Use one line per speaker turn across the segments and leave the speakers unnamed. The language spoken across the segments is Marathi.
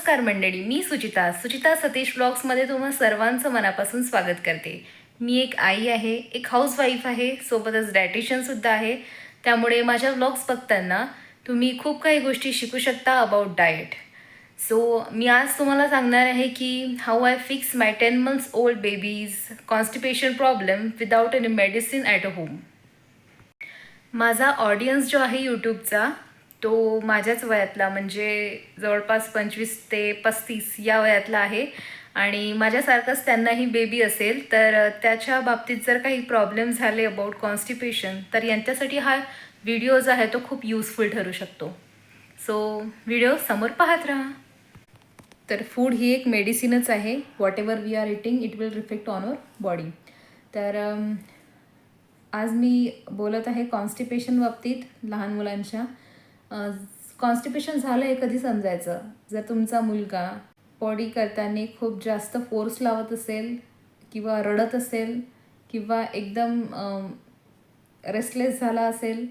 नमस्कार मंडळी, मी सुचिता सतीश ब्लॉग्समध्ये तुम्हा सर्वांचं मनापासून स्वागत करते. मी एक आई आहे, एक हाऊसवाईफ आहे, सोबतच डायटिशियनसुद्धा आहे. त्यामुळे माझ्या ब्लॉग्स बघताना तुम्ही खूप काही गोष्टी शिकू शकता अबाउट डाएट. सो मी आज तुम्हाला सांगणार आहे की how I fix my 10 months old babies constipation problem without any medicine at a home. माझा ऑडियन्स जो आहे यूट्यूबचा तो माझ्याच वयातला म्हणजे जवळपास 25 ते 35 या वयातला आहे आणि माझ्यासारखंच त्यांनाही बेबी असेल तर त्याच्या बाबतीत जर काही प्रॉब्लेम झाले अबाउट कॉन्स्टिपेशन तर यांच्यासाठी हा व्हिडिओ जो आहे तो खूप युजफुल ठरू शकतो. सो व्हिडिओ समोर पाहत राहा. तर फूड ही एक मेडिसिनच आहे. What we are eating it will reflect on our body. तर आज मी बोलत आहे कॉन्स्टिपेशन बाबतीत लहान मुलांच्या. कॉन्स्टिपेशन झालं हे कधी समजायचं? जर तुमचा मुलगा पॉडी करताना खूप जास्त फोर्स लावत असेल किंवा रडत असेल किंवा एकदम रेस्टलेस झाला असेल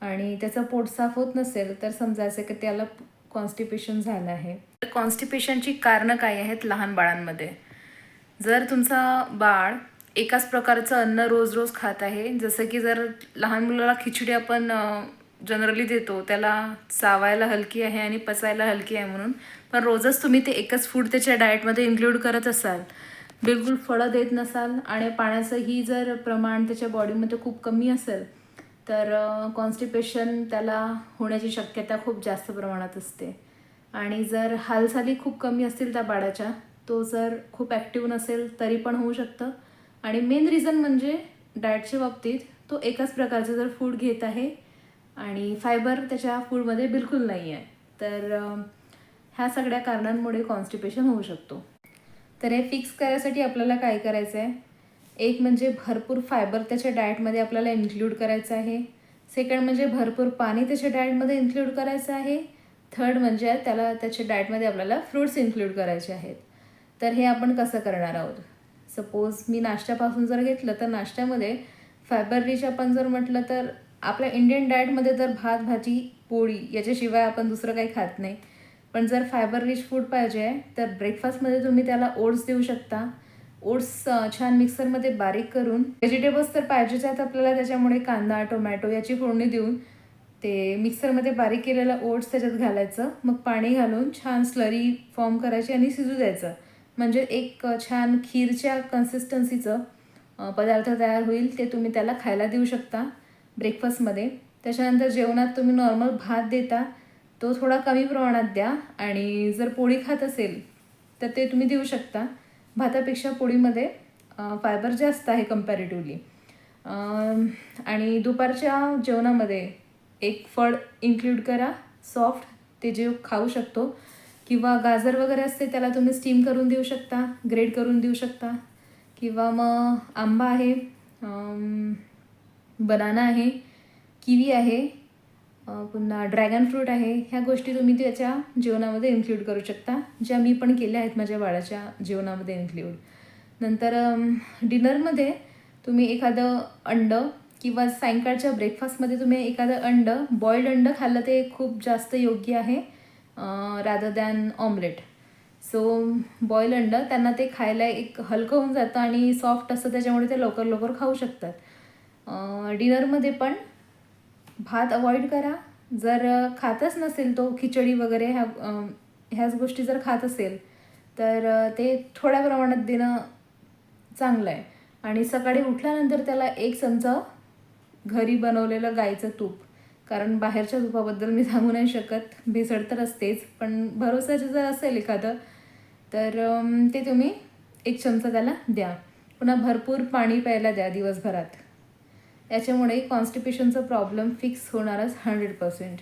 आणि त्याचं पोट साफ होत नसेल तर समजायचं की त्याला कॉन्स्टिपेशन झालं आहे. तर कॉन्स्टिपेशनची कारणं काय आहेत लहान बाळांमध्ये? जर तुमचा बाळ एकाच प्रकारचं अन्न रोज रोज खात आहे, जसं की जर लहान मुलाला खिचडी आपण जनरली देतो, त्याला चावायला हलकी आहे आणि पचायला हलकी आहे म्हणून, पण रोजच तुम्ही ते एकच फूड त्याच्या डाएटमध्ये इन्क्लूड करत असाल, बिलकुल फळं देत नसाल आणि पाण्याचंही जर प्रमाण त्याच्या बॉडीमध्ये खूप कमी असेल तर कॉन्स्टिपेशन त्याला होण्याची शक्यता खूप जास्त प्रमाणात असते. आणि जर हालचाली खूप कमी असतील त्या बाळाच्या, तो जर खूप ॲक्टिव्ह नसेल तरी पण होऊ शकतं. आणि मेन रिझन म्हणजे डाएटच्या बाबतीत तो एकाच प्रकारचं जर फूड घेत आहे आणि फायबर त्याच्या फूडमध्ये बिलकुल नाही आहे, तर ह्या सगळ्या कारणांमुळे कॉन्स्टिपेशन होऊ शकतो. तर हे फिक्स करायसाठी आपल्याला काय करायचं आहे? एक म्हणजे भरपूर फायबर त्याच्या डाएटमध्ये आपल्याला इन्क्लूड करायचं आहे. सेकंड म्हणजे भरपूर पाणी त्याच्या डाएटमध्ये इन्क्लूड करायचं आहे. थर्ड म्हणजे त्याला त्याच्या डाएटमध्ये आपल्याला फ्रूट्स इन्क्लूड करायचे आहेत. तर हे आपण कसं करणार आहोत? सपोज मी नाश्त्यापासून जर घेतलं तर नाश्त्यामध्ये फायबर रिच आपण जर म्हटलं तर आपल्या इंडियन डाएटमध्ये तर भात भाजी पोळी याच्याशिवाय आपण दुसरं काही खात नाही. पण जर फायबर रिच फूड पाहिजे आहे तर ब्रेकफास्टमध्ये तुम्ही त्याला ओट्स देऊ शकता. ओट्स छान मिक्सरमध्ये बारीक करून, व्हेजिटेबल्स तर पाहिजेच आहेत आपल्याला, त्याच्यामुळे कांदा टोमॅटो याची फोडणी देऊन ते मिक्सरमध्ये बारीक केलेलं ओट्स त्याच्यात घालायचं, मग पाणी घालून छान स्लरी फॉर्म करायची आणि शिजू द्यायचं. म्हणजे एक छान खीरच्या कन्सिस्टन्सीचं पदार्थ तयार होईल. ते तुम्ही त्याला खायला देऊ शकता ब्रेकफास्टमध्ये. त्याच्यानंतर जेवणात तुम्ही नॉर्मल भात देता, तो थोडा कमी प्रमाणात द्या. आणि जर पोळी खात असेल तर ते तुम्ही देऊ शकता. भातापेक्षा पोळीमध्ये फायबर जास्त आहे कम्पॅरेटिव्हली. आणि दुपारच्या जेवणामध्ये एक फळ इन्क्लूड करा, सॉफ्ट, ते जे खाऊ शकतो. किंवा गाजर वगैरे असते त्याला तुम्ही स्टीम करून देऊ शकता, ग्रेड करून देऊ शकता. किंवा मग आंबा आहे, बनाना आहे, किवी आहे, पुन्हा ड्रॅगन फ्रूट आहे. ह्या गोष्टी तुम्ही त्याच्या जेवणामध्ये इन्क्लूड करू शकता, ज्या मी पण केल्या आहेत माझ्या बाळाच्या जेवणामध्ये इन्क्लूड. नंतर डिनरमध्ये तुम्ही एखादं अंडं किंवा सायंकाळच्या ब्रेकफास्टमध्ये तुम्ही एखादं अंडं, बॉईल्ड अंडं खाल्लं ते खूप जास्त योग्य आहे rather than omelette. So boil अंडं त्यांना ते खायला एक हलकं होऊन जातं आणि सॉफ्ट असतं, त्याच्यामुळे ते लवकर लवकर खाऊ शकतात. डिनरमध्ये पण भात अवॉइड करा. जर खातच नसेल तो खिचडी वगैरे ह्याच गोष्टी जर खात असेल तर ते थोड्या प्रमाणात देणं चांगलं आहे. आणि सकाळी उठल्यानंतर त्याला 1 चमचा घरी बनवलेलं गाईचं तूप, कारण बाहेरच्या तुपाबद्दल मी सांगू नाही शकत, भेसळ तर असतेच, पण भरोसाचं जर असेल एखादं तर ते तुम्ही 1 चमचा त्याला द्या. पुन्हा भरपूर पाणी प्यायला द्या दिवसभरात. याच्यामुळे कॉन्स्टिपेशनचा प्रॉब्लेम फिक्स होणारच 100%.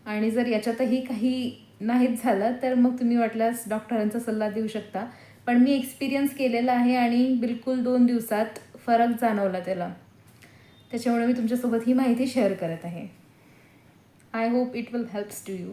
आणि जर याच्यातही काही नाहीच झालं तर मग तुम्ही वाटल्यास डॉक्टरांचा सल्ला देऊ शकता. पण मी एक्सपिरियन्स केलेला आहे आणि बिलकुल 2 दिवसात फरक जाणवला त्याला. त्याच्यामुळे मी तुमच्यासोबत ही माहिती शेअर करत आहे. I hope it will helps to you.